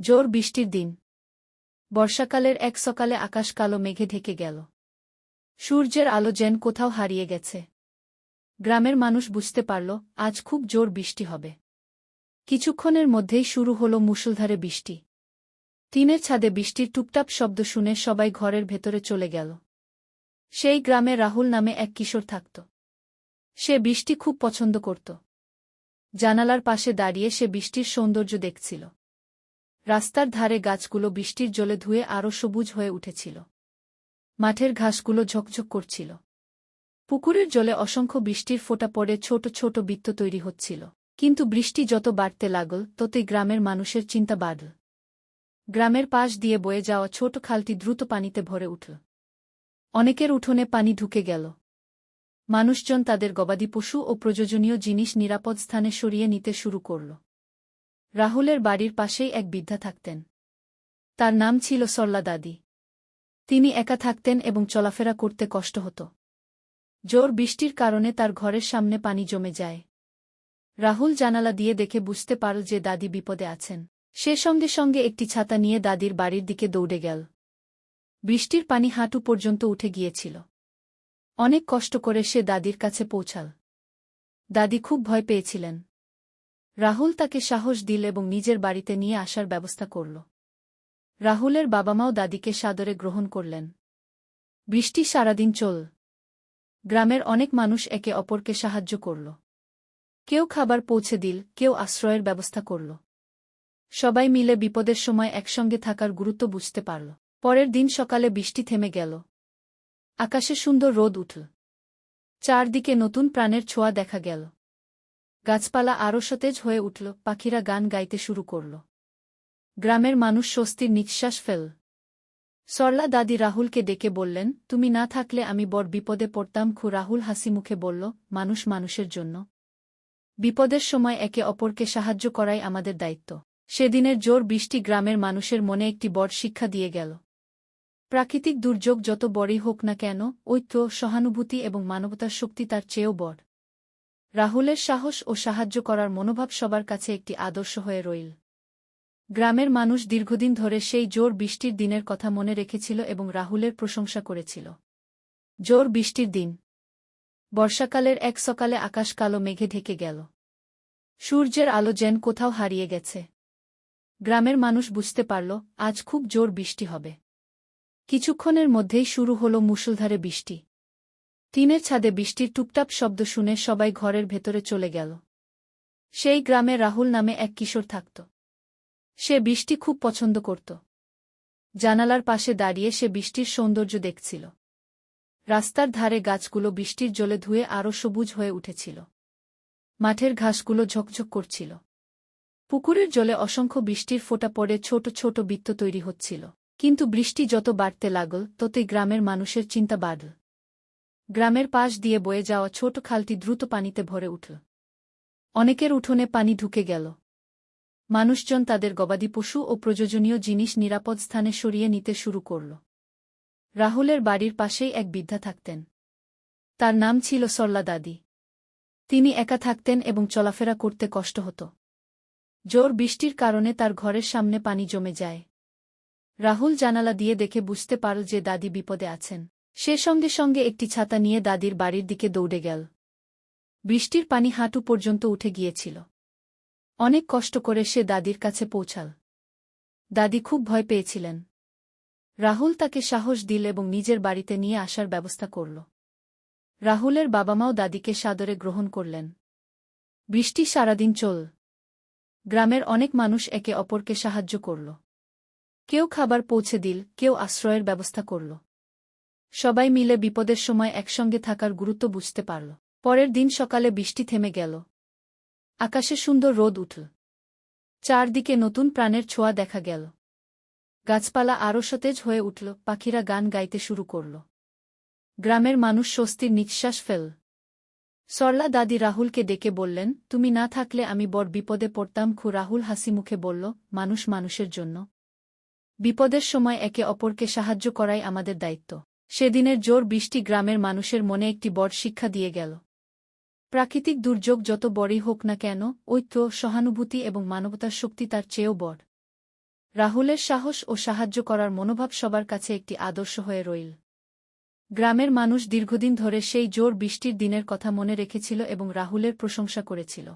জোর বৃষ্টির দিন। বর্ষাকালের এক সকালে আকাশ কালো মেঘে ঢেকে গেল। সূর্যের আলো যেন কোথাও হারিয়ে গেছে। গ্রামের মানুষ বুঝতে পারল, আজ খুব জোর বৃষ্টি হবে। কিছুক্ষণের মধ্যেই শুরু হল মুষলধারে বৃষ্টি। টিনের ছাদে বৃষ্টির টুপটাপ শব্দ শুনে সবাই ঘরের ভেতরে চলে গেল। সেই গ্রামে রাহুল নামে এক কিশোর থাকত। সে বৃষ্টি খুব পছন্দ করত। জানালার পাশে দাঁড়িয়ে সে বৃষ্টির সৌন্দর্য দেখছিল। রাস্তার ধারে গাছগুলো বৃষ্টির জলে ধুয়ে আরও সবুজ হয়ে উঠেছিল। মাঠের ঘাসগুলো ঝকঝক করছিল। পুকুরের জলে অসংখ্য বৃষ্টির ফোঁটা পড়ে ছোট ছোট বৃত্ত তৈরি হচ্ছিল। কিন্তু বৃষ্টি যত বাড়তে লাগল ততই গ্রামের মানুষের চিন্তা বাড়ল। গ্রামের পাশ দিয়ে বয়ে যাওয়া ছোট খালটি দ্রুত পানিতে ভরে উঠল। অনেকের উঠোনে পানি ঢুকে গেল। মানুষজন তাদের গবাদি পশু ও প্রয়োজনীয় জিনিস নিরাপদ স্থানে সরিয়ে নিতে শুরু করল। রাহুলের বাড়ির পাশেই এক বৃদ্ধা থাকতেন। তার নাম ছিল সরলা দাদি। তিনি একা থাকতেন এবং চলাফেরা করতে কষ্ট হতো। জোর বৃষ্টির কারণে তার ঘরের সামনে পানি জমে যায়। রাহুল জানালা দিয়ে দেখে বুঝতে পারল যে দাদি বিপদে আছেন। সে সঙ্গে সঙ্গে একটি ছাতা নিয়ে দাদির বাড়ির দিকে দৌড়ে গেল। বৃষ্টির পানি হাঁটু পর্যন্ত উঠে গিয়েছিল। অনেক কষ্ট করে সে দাদির কাছে পৌঁছাল। দাদি খুব ভয় পেয়েছিলেন। রাহুল তাকে সাহস দিল এবং নিজের বাড়িতে নিয়ে আসার ব্যবস্থা করল। রাহুলের বাবা-মাও দাদিকে সাদরে গ্রহণ করলেন। বৃষ্টি সারাদিন চল। গ্রামের অনেক মানুষ একে অপরকে সাহায্য করল। কেউ খাবার পৌঁছে দিল, কেউ আশ্রয়ের ব্যবস্থা করল। সবাই মিলে বিপদের সময় একসঙ্গে থাকার গুরুত্ব বুঝতে পারল। পরের দিন সকালে বৃষ্টি থেমে গেল। আকাশে সুন্দর রোদ উঠল। চারদিকে নতুন প্রাণের ছোঁয়া দেখা গেল। গাছপালা আরও সতেজ হয়ে উঠল, পাখিরা গান গাইতে শুরু করল। গ্রামের মানুষ স্বস্তির নিঃশ্বাস ফেল। সরলা দাদি রাহুলকে ডেকে বললেন, তুমি না থাকলে আমি বড় বিপদে পড়তাম। রাহুল হাসি মুখে বলল, মানুষ মানুষের জন্য। বিপদের সময় একে অপরকে সাহায্য করাই আমাদের দায়িত্ব। সেদিনের জোর বৃষ্টি গ্রামের মানুষের মনে একটি বড় শিক্ষা দিয়ে গেল। প্রাকৃতিক দুর্যোগ যত বড়ই হোক না কেন, ঐক্য, সহানুভূতি এবং মানবতার শক্তি তার চেয়েও বড়। রাহুলের সাহস ও সাহায্য করার মনোভাব সবার কাছে একটি আদর্শ হয়ে রইল। গ্রামের মানুষ দীর্ঘদিন ধরে সেই জোর বৃষ্টির দিনের কথা মনে রেখেছিল এবং রাহুলের প্রশংসা করেছিল। জোর বৃষ্টির দিন। বর্ষাকালের এক সকালে আকাশ কালো মেঘে ঢেকে গেল। সূর্যের আলো যেন কোথাও হারিয়ে গেছে। গ্রামের মানুষ বুঝতে পারল, আজ খুব জোর বৃষ্টি হবে। কিছুক্ষণের মধ্যেই শুরু হল মুষলধারে বৃষ্টি। টিনের ছাদে বৃষ্টির টুপটাপ শব্দ শুনে সবাই ঘরের ভেতরে চলে গেল। সেই গ্রামে রাহুল নামে এক কিশোর থাকত। সে বৃষ্টি খুব পছন্দ করত। জানালার পাশে দাঁড়িয়ে সে বৃষ্টির সৌন্দর্য দেখছিল। রাস্তার ধারে গাছগুলো বৃষ্টির জলে ধুয়ে আরও সবুজ হয়ে উঠেছিল। মাঠের ঘাসগুলো ঝকঝক করছিল। পুকুরের জলে অসংখ্য বৃষ্টির ফোঁটা পড়ে ছোট ছোট বৃত্ত তৈরি হচ্ছিল। কিন্তু বৃষ্টি যত বাড়তে লাগল ততই গ্রামের মানুষের চিন্তা বাড়ল। গ্রামের পাশ দিয়ে বয়ে যাওয়া ছোট খালটি দ্রুত পানিতে ভরে উঠল। অনেকের উঠোনে পানি ঢুকে গেল। মানুষজন তাদের গবাদি পশু ও প্রয়োজনীয় জিনিস নিরাপদ স্থানে সরিয়ে নিতে শুরু করল। রাহুলের বাড়ির পাশেই এক বৃদ্ধা থাকতেন। তার নাম ছিল সরলা দাদি। তিনি একা থাকতেন এবং চলাফেরা করতে কষ্ট হতো। জোর বৃষ্টির কারণে তার ঘরের সামনে পানি জমে যায়। রাহুল জানালা দিয়ে দেখে বুঝতে পারল যে দাদি বিপদে আছেন। সে সঙ্গে সঙ্গে একটি ছাতা নিয়ে দাদির বাড়ির দিকে দৌড়ে গেল। বৃষ্টির পানি হাঁটু পর্যন্ত উঠে গিয়েছিল। অনেক কষ্ট করে সে দাদির কাছে পৌঁছাল। দাদি খুব ভয় পেয়েছিলেন। রাহুল তাকে সাহস দিল এবং নিজের বাড়িতে নিয়ে আসার ব্যবস্থা করল। রাহুলের বাবা-মাও দাদিকে সাদরে গ্রহণ করলেন। বৃষ্টি সারাদিন চল। গ্রামের অনেক মানুষ একে অপরকে সাহায্য করল। কেউ খাবার পৌঁছে দিল, কেউ আশ্রয়ের ব্যবস্থা করল। সবাই মিলে বিপদের সময় একসঙ্গে থাকার গুরুত্ব বুঝতে পারল। পরের দিন সকালে বৃষ্টি থেমে গেল। আকাশে সুন্দর রোদ উঠল। চারদিকে নতুন প্রাণের ছোঁয়া দেখা গেল। গাছপালা আরও সতেজ হয়ে উঠল, পাখিরা গান গাইতে শুরু করল। গ্রামের মানুষ স্বস্তির নিঃশ্বাস ফেল। সরলা দাদি রাহুলকে ডেকে বললেন, তুমি না থাকলে আমি বড় বিপদে পড়তাম। রাহুল হাসি মুখে বলল, মানুষ মানুষের জন্য। বিপদের সময় একে অপরকে সাহায্য করাই আমাদের দায়িত্ব। সেদিনের জোর বৃষ্টি গ্রামের মানুষের মনে একটি বড় শিক্ষা দিয়ে গেল। প্রাকৃতিক দুর্যোগ যত বড়ই হোক না কেন, ঐক্য, সহানুভূতি এবং মানবতার শক্তি তার চেয়েও বড়। রাহুলের সাহস ও সাহায্য করার মনোভাব সবার কাছে একটি আদর্শ হয়ে রইল। গ্রামের মানুষ দীর্ঘদিন ধরে সেই জোর বৃষ্টির দিনের কথা মনে রেখেছিল এবং রাহুলের প্রশংসা করেছিল।